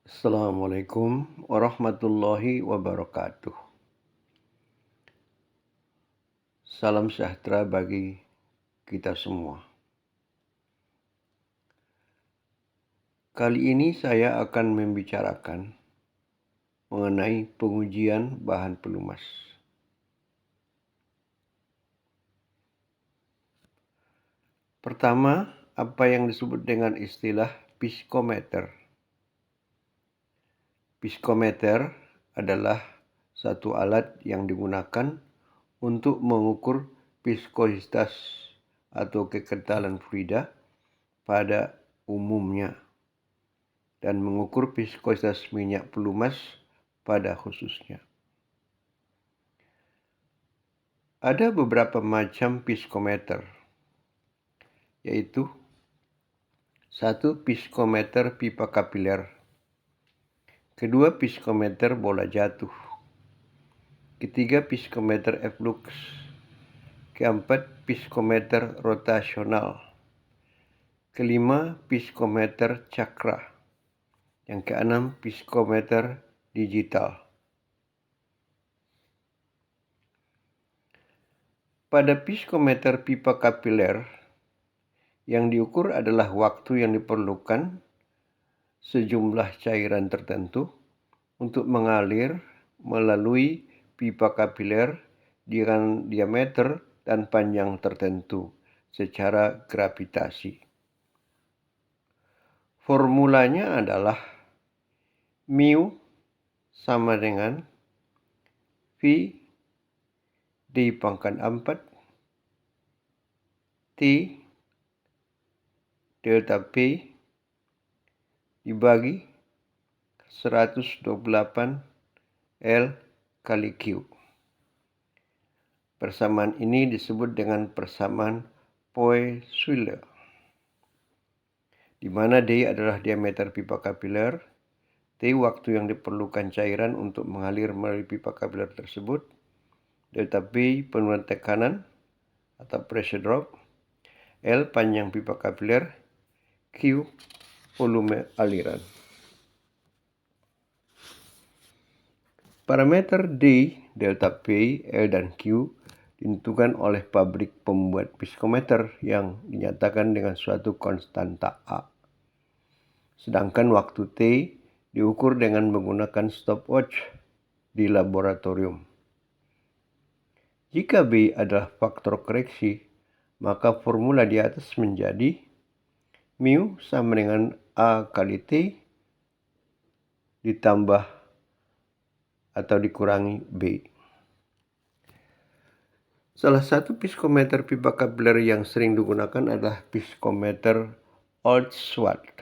Assalamualaikum warahmatullahi wabarakatuh. Salam sejahtera bagi kita semua. Kali ini saya akan membicarakan mengenai pengujian bahan pelumas. Pertama, apa yang disebut dengan istilah psikometer. Psikometer adalah satu alat yang digunakan untuk mengukur viskositas atau kekentalan fluida pada umumnya dan mengukur viskositas minyak pelumas pada khususnya. Ada beberapa macam psikometer, yaitu 1. Psikometer pipa kapiler. 2. Psikometer bola jatuh. 3. Psikometer efflux. 4. Psikometer rotasional. 5. Psikometer cakra. Yang 6. Psikometer digital. Pada psikometer pipa kapiler, yang diukur adalah waktu yang diperlukan sejumlah cairan tertentu untuk mengalir melalui pipa kapiler dengan diameter dan panjang tertentu secara gravitasi. Formulanya adalah mu sama dengan V di pangkat 4 T delta P dibagi 128 L kali Q. Persamaan ini disebut dengan persamaan Poiseuille, di mana D adalah diameter pipa kapiler, T waktu yang diperlukan cairan untuk mengalir melalui pipa kapiler tersebut, delta P penurunan tekanan atau pressure drop, L panjang pipa kapiler, Q volume aliran. Parameter D, delta P, L, dan Q ditentukan oleh pabrik pembuat psikometer yang dinyatakan dengan suatu konstanta A. Sedangkan waktu T diukur dengan menggunakan stopwatch di laboratorium. Jika B adalah faktor koreksi, maka formula di atas menjadi mu sama dengan A kali T ditambah atau dikurangi B. Salah satu psikometer pipa kapiler yang sering digunakan adalah psikometer Old-Schwartz.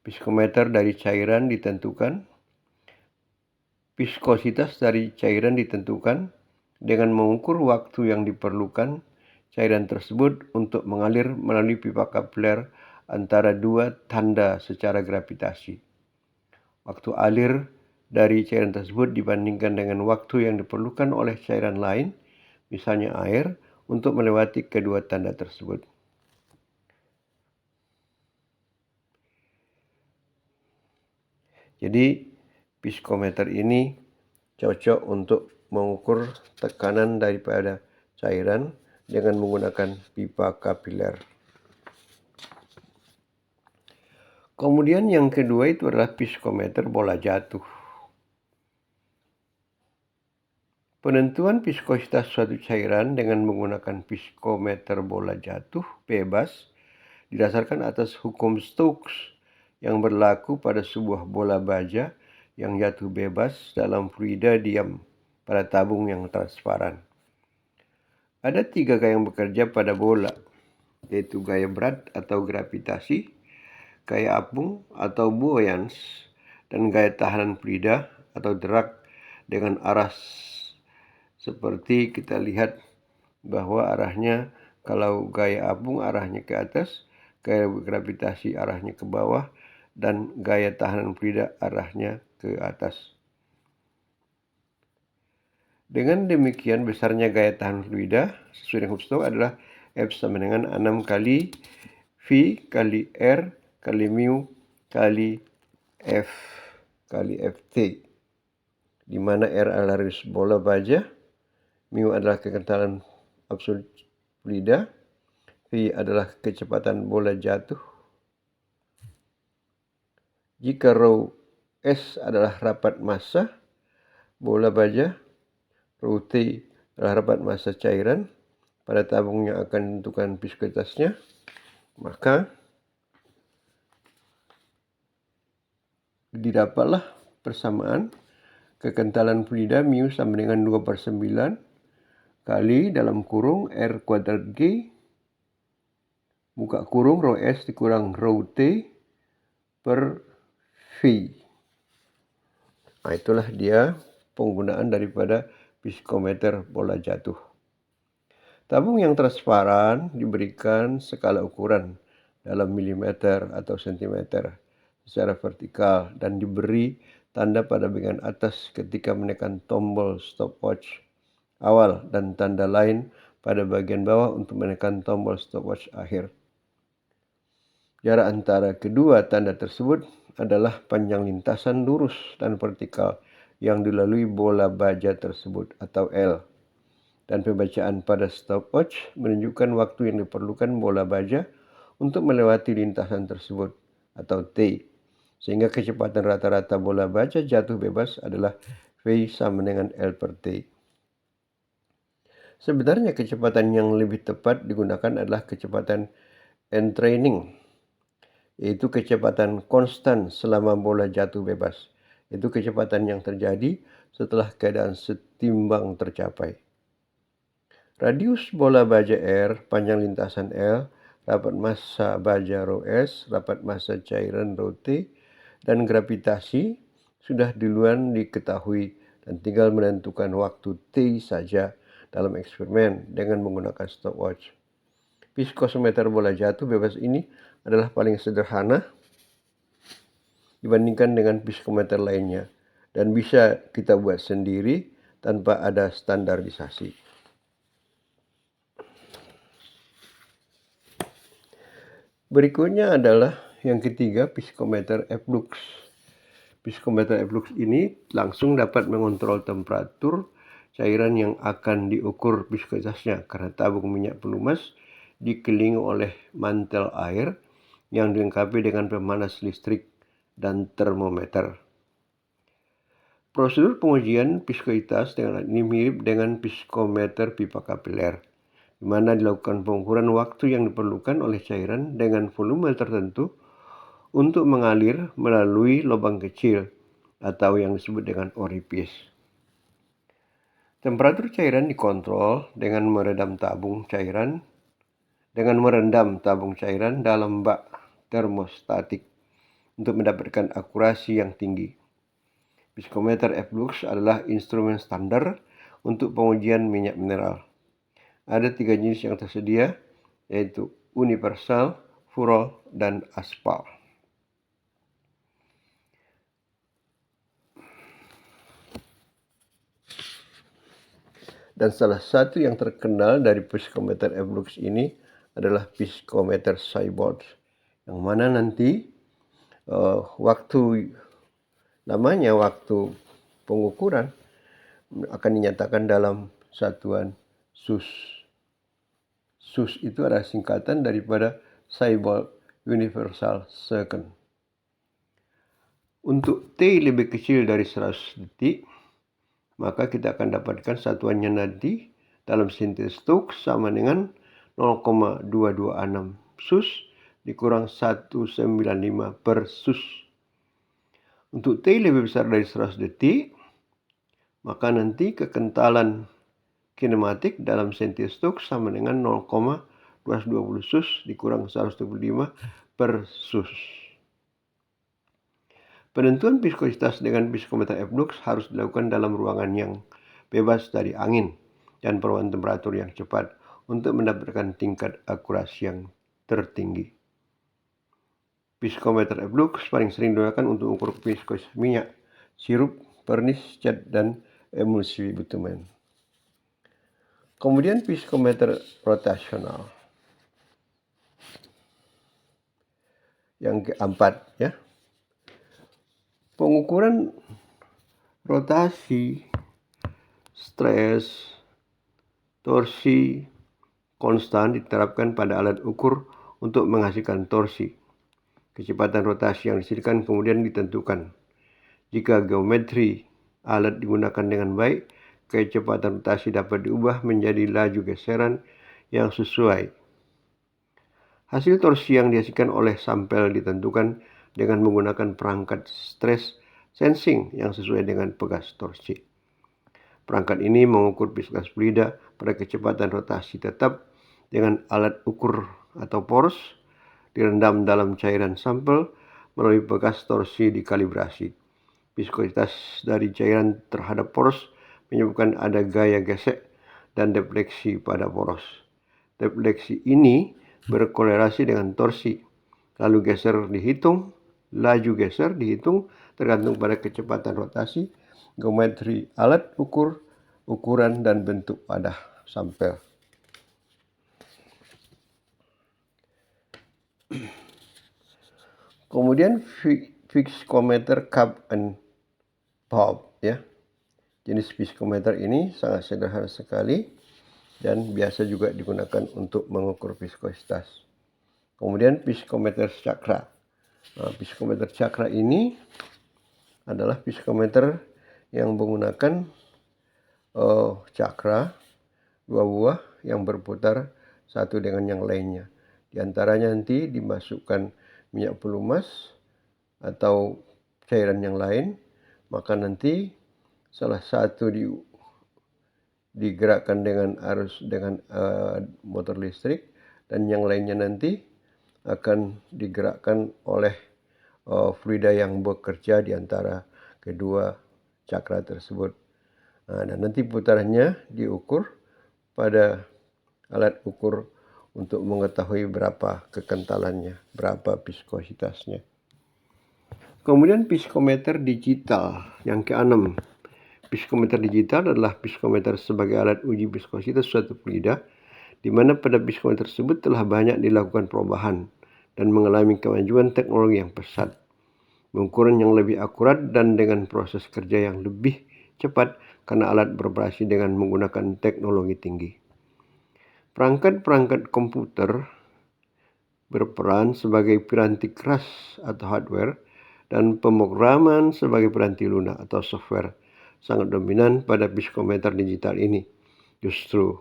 Psikometer dari cairan ditentukan, viskositas dari cairan ditentukan dengan mengukur waktu yang diperlukan cairan tersebut untuk mengalir melalui pipa kapiler antara dua tanda secara gravitasi. Waktu alir dari cairan tersebut dibandingkan dengan waktu yang diperlukan oleh cairan lain, misalnya air, untuk melewati kedua tanda tersebut. Jadi, psikometer ini cocok untuk mengukur tekanan daripada cairan dengan menggunakan pipa kapiler. Kemudian yang kedua itu adalah psikometer bola jatuh. Penentuan viskositas suatu cairan dengan menggunakan psikometer bola jatuh bebas didasarkan atas hukum Stokes yang berlaku pada sebuah bola baja yang jatuh bebas dalam fluida diam pada tabung yang transparan. Ada 3 gaya yang bekerja pada bola, yaitu gaya berat atau gravitasi, gaya apung atau buoyance, dan gaya tahanan fluida atau drag dengan arah seperti kita lihat bahwa arahnya kalau gaya apung arahnya ke atas, gaya gravitasi arahnya ke bawah, dan gaya tahanan fluida arahnya ke atas. Dengan demikian besarnya gaya tahan fluida sesuai dengan Stokes adalah F sama dengan 6 kali V kali R kali mu kali F kali FT, di mana R adalah radius bola baja, mu adalah kekentalan absolut fluida, V adalah kecepatan bola jatuh. Jika rho S adalah rapat massa bola baja, rho T adalah rapat massa cairan pada tabung yang akan menentukan viskositasnya, maka didapatlah persamaan kekentalan fluida mu sama dengan 2/9 kali dalam kurung R kuadrat G buka kurung rho S dikurang rho T per V. Nah, itulah dia penggunaan daripada psikometer bola jatuh. Tabung yang transparan diberikan skala ukuran dalam milimeter atau sentimeter secara vertikal dan diberi tanda pada bagian atas ketika menekan tombol stopwatch awal dan tanda lain pada bagian bawah untuk menekan tombol stopwatch akhir. Jarak antara kedua tanda tersebut adalah panjang lintasan lurus dan vertikal yang dilalui bola baja tersebut atau L. Dan pembacaan pada stopwatch menunjukkan waktu yang diperlukan bola baja untuk melewati lintasan tersebut atau T. Sehingga kecepatan rata-rata bola baja jatuh bebas adalah V sama dengan L per T. Sebenarnya kecepatan yang lebih tepat digunakan adalah kecepatan entraining, yaitu kecepatan konstan selama bola jatuh bebas. Itu kecepatan yang terjadi setelah keadaan setimbang tercapai. Radius bola baja R, panjang lintasan L, rapat massa baja rho S, rapat massa cairan rho T, dan gravitasi sudah duluan diketahui dan tinggal menentukan waktu T saja dalam eksperimen dengan menggunakan stopwatch. Viskometer bola jatuh bebas ini adalah paling sederhana dibandingkan dengan viskometer lainnya dan bisa kita buat sendiri tanpa ada standarisasi. Berikutnya adalah yang ketiga, viskometer efflux. Viskometer efflux ini langsung dapat mengontrol temperatur cairan yang akan diukur viskositasnya karena tabung minyak pelumas dikelilingi oleh mantel air yang dilengkapi dengan pemanas listrik dan termometer. Prosedur pengujian viskositas dengan ini mirip dengan viskometer pipa kapiler, di mana dilakukan pengukuran waktu yang diperlukan oleh cairan dengan volume tertentu untuk mengalir melalui lubang kecil atau yang disebut dengan orifice. Temperatur cairan dikontrol dengan merendam tabung cairan dalam bak termostatik untuk mendapatkan akurasi yang tinggi. Viskometer efflux adalah instrumen standar untuk pengujian minyak mineral. Ada 3 jenis yang tersedia, yaitu universal, furol, dan aspal. Dan salah satu yang terkenal dari viskometer efflux ini adalah viskometer Seibold, yang mana nanti waktu pengukuran akan dinyatakan dalam satuan SUS. SUS itu adalah singkatan daripada Seibold Universal Second. Untuk T lebih kecil dari 100 detik, maka kita akan dapatkan satuannya nanti dalam senti-Stokes sama dengan 0,226 SUS dikurang 195 per SUS. Untuk T lebih besar dari 100 detik, maka nanti kekentalan kinematik dalam senti-Stokes sama dengan 0,220 SUS dikurang 125 per SUS. Penentuan viskositas dengan viskometer efflux harus dilakukan dalam ruangan yang bebas dari angin dan perubahan temperatur yang cepat untuk mendapatkan tingkat akurasi yang tertinggi. Viskometer efflux paling sering digunakan untuk mengukur viskositas minyak, sirup, pernis, cat, dan emulsi bitumen. Kemudian viskometer rotasional. Yang keempat, ya. Pengukuran rotasi, stres, torsi konstan diterapkan pada alat ukur untuk menghasilkan torsi. Kecepatan rotasi yang dihasilkan kemudian ditentukan. Jika geometri alat digunakan dengan baik, kecepatan rotasi dapat diubah menjadi laju geseran yang sesuai. Hasil torsi yang dihasilkan oleh sampel ditentukan dengan menggunakan perangkat stress sensing yang sesuai dengan pegas torsi. Perangkat ini mengukur viscous fluida pada kecepatan rotasi tetap dengan alat ukur atau poros direndam dalam cairan sampel melalui pegas torsi dikalibrasi. Viskositas dari cairan terhadap poros menyebabkan ada gaya gesek dan defleksi pada poros. Defleksi ini berkorelasi dengan torsi. Lalu geser dihitung, laju geser dihitung tergantung pada kecepatan rotasi, geometri alat ukur, ukuran dan bentuk pada sampel. Kemudian viskometer cup and pop, ya. Jenis viskometer ini sangat sederhana sekali dan biasa juga digunakan untuk mengukur viskositas. Kemudian viskometer cakra. Viskometer cakra ini adalah viskometer yang menggunakan cakra dua buah yang berputar satu dengan yang lainnya. Di antaranya nanti dimasukkan minyak pelumas atau cairan yang lain, maka nanti salah satu digerakkan dengan arus dengan motor listrik dan yang lainnya nanti akan digerakkan oleh fluida yang bekerja di antara kedua cakra tersebut. Dan nanti putarannya diukur pada alat ukur untuk mengetahui berapa kekentalannya, berapa viskositasnya. Kemudian viskometer digital yang ke-6. Viskometer digital adalah viskometer sebagai alat uji viskositas suatu fluida, di mana pada viskometer tersebut telah banyak dilakukan perubahan dan mengalami kemajuan teknologi yang pesat, pengukuran yang lebih akurat dan dengan proses kerja yang lebih cepat karena alat beroperasi dengan menggunakan teknologi tinggi. Perangkat-perangkat komputer berperan sebagai piranti keras atau hardware dan pemrograman sebagai piranti lunak atau software sangat dominan pada viskometer digital ini. Justru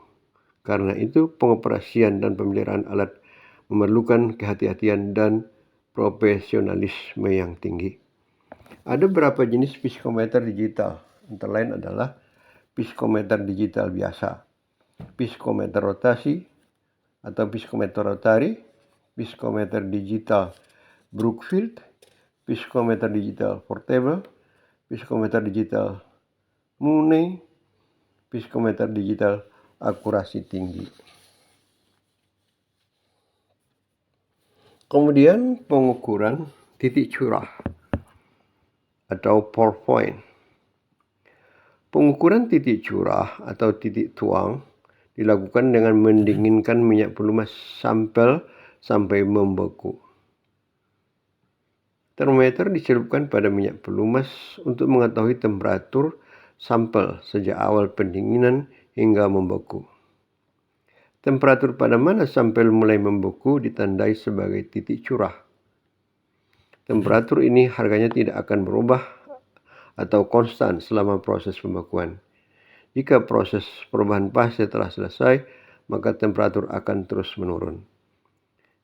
karena itu pengoperasian dan pemeliharaan alat memerlukan kehati-hatian dan profesionalisme yang tinggi. Ada beberapa jenis viskometer digital, antara lain adalah viskometer digital biasa, viskometer rotasi atau viskometer rotari, viskometer digital Brookfield, viskometer digital portable, viskometer digital Mooney, viskometer digital akurasi tinggi. Kemudian pengukuran titik curah atau pour point. Pengukuran titik curah atau titik tuang dilakukan dengan mendinginkan minyak pelumas sampel sampai membeku. Termometer dicelupkan pada minyak pelumas untuk mengetahui temperatur sampel sejak awal pendinginan hingga membeku. Temperatur pada mana sampel mulai membeku ditandai sebagai titik curah. Temperatur ini harganya tidak akan berubah atau konstan selama proses pembekuan. Jika proses perubahan fase telah selesai, maka temperatur akan terus menurun.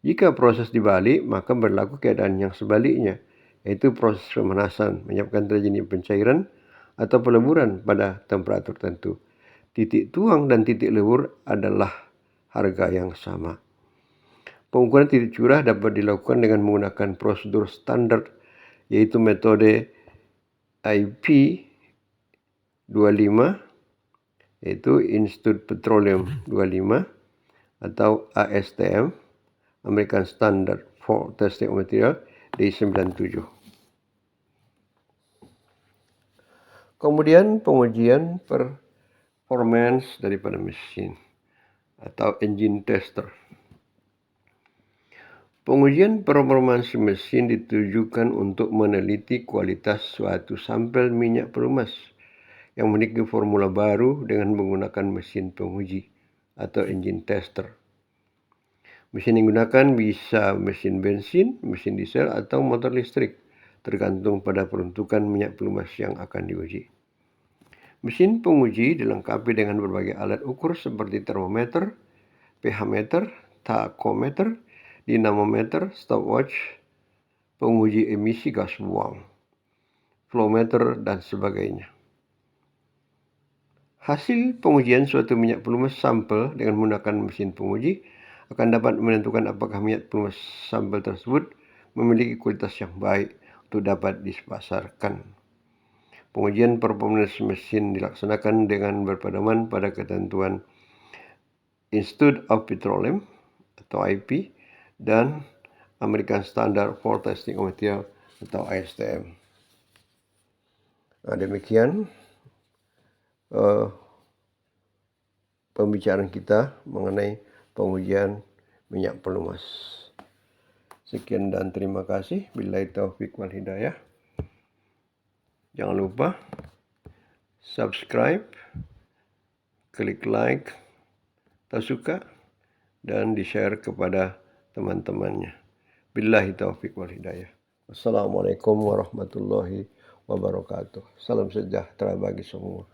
Jika proses dibalik, maka berlaku keadaan yang sebaliknya, yaitu proses pemanasan menyebabkan terjadi pencairan atau peleburan pada temperatur tertentu. Titik tuang dan titik lebur adalah harga yang sama. Pengukuran titik curah dapat dilakukan dengan menggunakan prosedur standar, yaitu metode IP25, yaitu Institute Petroleum 25, atau ASTM, American Standard for Testing of Material, D97. Kemudian pengujian performance daripada mesin atau engine tester. Pengujian performansi mesin ditujukan untuk meneliti kualitas suatu sampel minyak pelumas yang memiliki formula baru dengan menggunakan mesin penguji atau engine tester. Mesin yang digunakan bisa mesin bensin, mesin diesel, atau motor listrik, tergantung pada peruntukan minyak pelumas yang akan diuji. Mesin penguji dilengkapi dengan berbagai alat ukur seperti termometer, pH meter, tachometer, dinamometer, stopwatch, penguji emisi gas buang, flow meter, dan sebagainya. Hasil pengujian suatu minyak pelumas sampel dengan menggunakan mesin penguji akan dapat menentukan apakah minyak pelumas sampel tersebut memiliki kualitas yang baik untuk dapat dipasarkan. Pengujian performance mesin dilaksanakan dengan berpedoman pada ketentuan Institute of Petroleum atau IP dan American Standard for Testing of Material atau ASTM. Demikian pembicaraan kita mengenai pengujian minyak pelumas. Sekian dan terima kasih. Billahi taufik wal hidayah. Jangan lupa subscribe, klik like, atau suka, dan di-share kepada teman-temannya. Billahi taufik wal hidayah. Assalamualaikum warahmatullahi wabarakatuh. Salam sejahtera bagi semua.